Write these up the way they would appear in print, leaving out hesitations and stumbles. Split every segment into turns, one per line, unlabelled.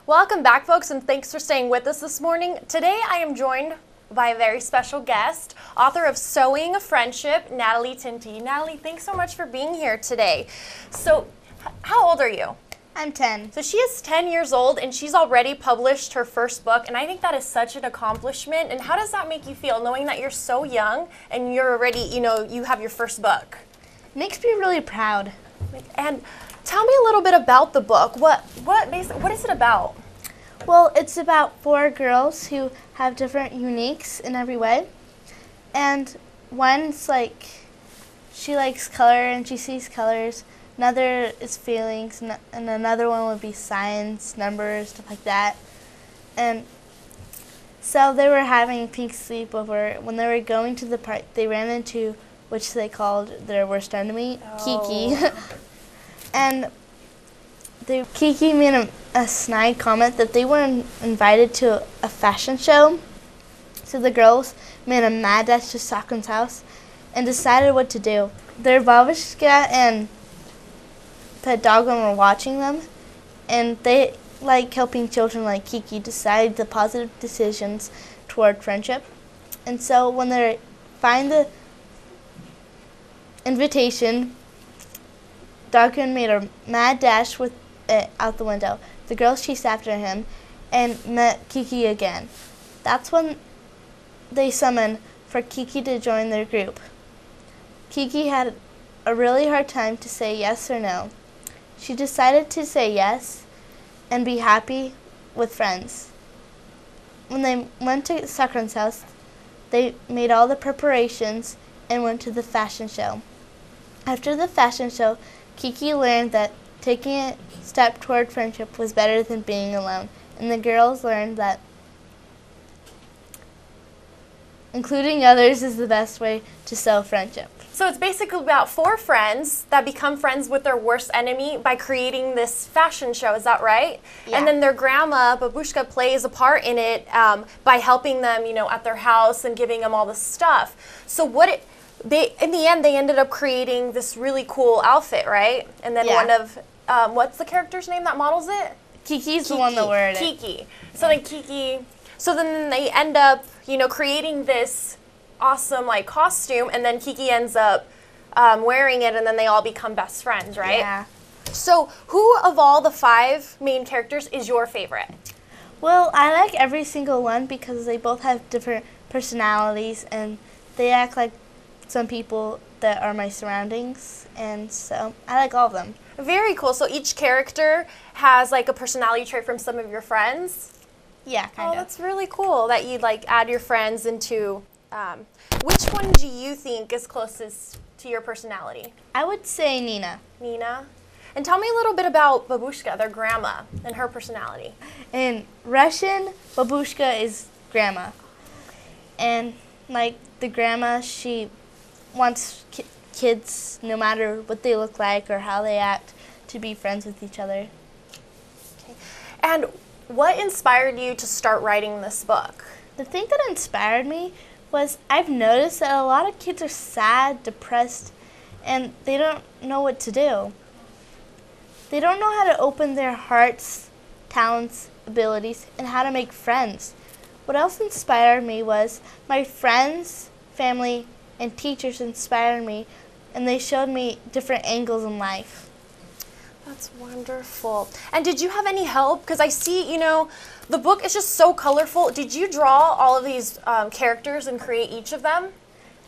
Welcome back, folks, and thanks for staying with us this morning. Today I am joined by a very special guest, author of Sewing a Friendship, Natalie Tinti. Natalie, thanks so much for being here today. So, how old are you?
I'm 10.
So she is 10 years old, and she's already published her first book, and I think that is such an accomplishment. And how does that make you feel, knowing that you're so young and you're already, you have your first book?
It makes me really proud.
And tell me a little bit about the book. What is it about?
Well, it's about 4 girls who have different uniques in every way. And one's like, she likes color and she sees colors. Another is feelings, and another one would be science, numbers, stuff like that. And so they were having pink sleepover. When they were going to the park, they ran into which they called their worst enemy, Kiki. And Kiki made a snide comment that they were invited to a fashion show. So the girls made a mad dash to Sakun's house and decided what to do. Their babushka and pet dog were watching them, and they like helping children like Kiki decide the positive decisions toward friendship. And so when they find the invitation, Darkin made a mad dash with it out the window. The girls chased after him and met Kiki again. That's when they summoned for Kiki to join their group. Kiki had a really hard time to say yes or no. She decided to say yes and be happy with friends. When they went to Sakuran's house, they made all the preparations and went to the fashion show. After the fashion show, Kiki learned that taking a step toward friendship was better than being alone, and the girls learned that including others is the best way to sow friendship.
So it's basically about 4 friends that become friends with their worst enemy by creating this fashion show, is that right?
Yeah.
And then their grandma, Babushka, plays a part in it by helping them, at their house and giving them all the stuff. So in the end, they ended up creating this really cool outfit, right? And then one of, what's the character's name that models it?
Kiki's the one that wore it.
Kiki. So then they end up, creating this awesome costume, and then Kiki ends up wearing it, and then they all become best friends, right?
Yeah.
So who of all the 5 main characters is your favorite?
Well, I like every single one because they both have different personalities, and they act like some people that are my surroundings, and so I like all of them.
Very cool. So each character has a personality trait from some of your friends?
Yeah, kind of.
Oh, that's really cool that you'd add your friends into. Which one do you think is closest to your personality?
I would say Nina.
Nina? And tell me a little bit about Babushka, their grandma, and her personality.
In Russian, Babushka is grandma. And the grandma, she wants kids, no matter what they look like or how they act, to be friends with each other.
Okay. And what inspired you to start writing this book?
The thing that inspired me was I've noticed that a lot of kids are sad, depressed, and they don't know what to do. They don't know how to open their hearts, talents, abilities, and how to make friends. What else inspired me was my friends, family, and teachers inspired me, and they showed me different angles in life.
That's wonderful. And did you have any help? Because I see, the book is just so colorful. Did you draw all of these characters and create each of them?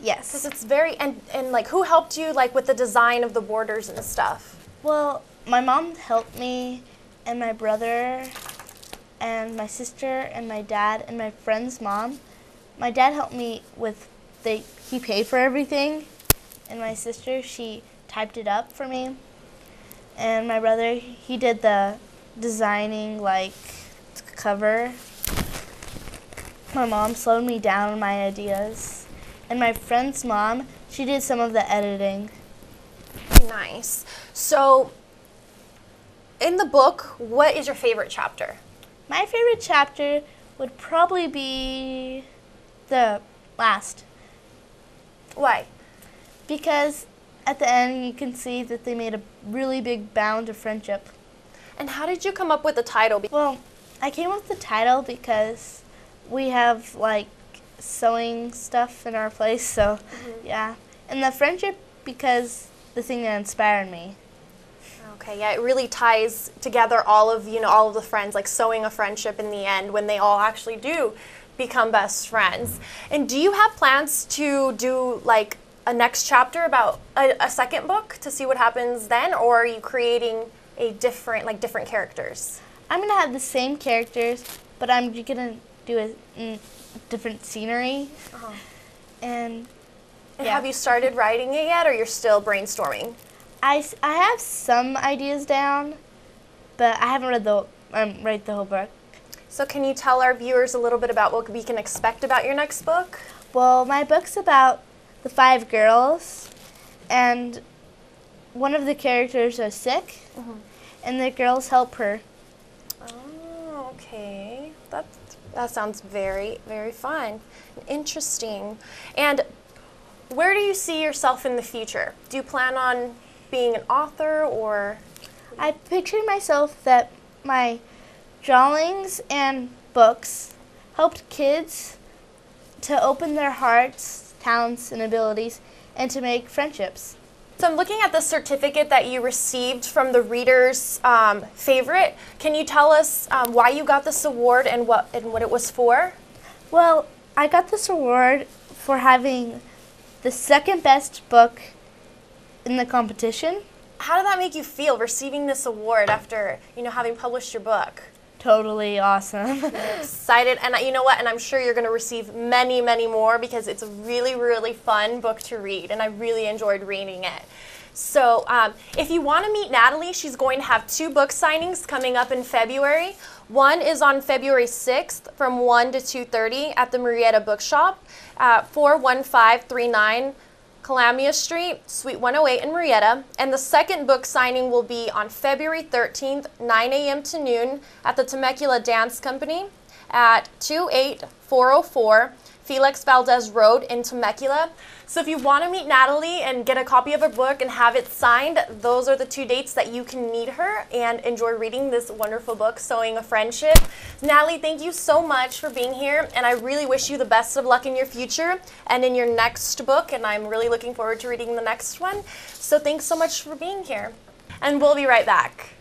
Yes.
Because it's very, and who helped you with the design of the borders and stuff?
Well, my mom helped me, and my brother, and my sister, and my dad, and my friend's mom. My dad helped me with, he paid for everything, and my sister, she typed it up for me. And my brother, he did the designing, cover. My mom slowed me down on my ideas. And my friend's mom, she did some of the editing.
Nice. So, in the book, what is your favorite chapter?
My favorite chapter would probably be the last.
Why?
Because at the end, you can see that they made a really big bound of friendship.
And how did you come up with the title?
Well, I came up with the title because we have like sewing stuff in our place, so yeah. And the friendship because the thing that inspired me.
Okay, yeah, it really ties together all of, all of the friends, like sewing a friendship in the end when they all actually do become best friends. And do you have plans to do like a next chapter about a second book to see what happens then, or are you creating a different characters?
I'm gonna have the same characters, but I'm gonna do a different scenery. And yeah.
Have you started writing it yet, or you're still brainstorming?
I have some ideas down, but I haven't read the whole book.
So can you tell our viewers a little bit about what we can expect about your next book?
Well, my book's about the 5 girls, and one of the characters is sick, and the girls help her.
Oh, okay. That sounds very, very fun. Interesting. And where do you see yourself in the future? Do you plan on being an author, or?
I pictured myself that my drawings and books helped kids to open their hearts, talents, and abilities, and to make friendships.
So I'm looking at the certificate that you received from the Reader's Favorite. Can you tell us why you got this award and what it was for?
Well, I got this award for having the second best book in the competition.
How did that make you feel, receiving this award after, having published your book?
Totally awesome.
Excited, and you know what? And I'm sure you're going to receive many, many more because it's a really, really fun book to read, and I really enjoyed reading it. So if you want to meet Natalie, she's going to have 2 book signings coming up in February. One is on February 6th from 1 to 2:30 at the Marietta Bookshop at 41539 Calamia Street, Suite 108 in Marietta. And the second book signing will be on February 13th, 9 a.m. to noon at the Temecula Dance Company at 28404 Felix Valdez Road in Temecula. So if you want to meet Natalie and get a copy of her book and have it signed, those are the 2 dates that you can meet her and enjoy reading this wonderful book, Sewing a Friendship. Natalie, thank you so much for being here, and I really wish you the best of luck in your future and in your next book, and I'm really looking forward to reading the next one. So thanks so much for being here, and we'll be right back.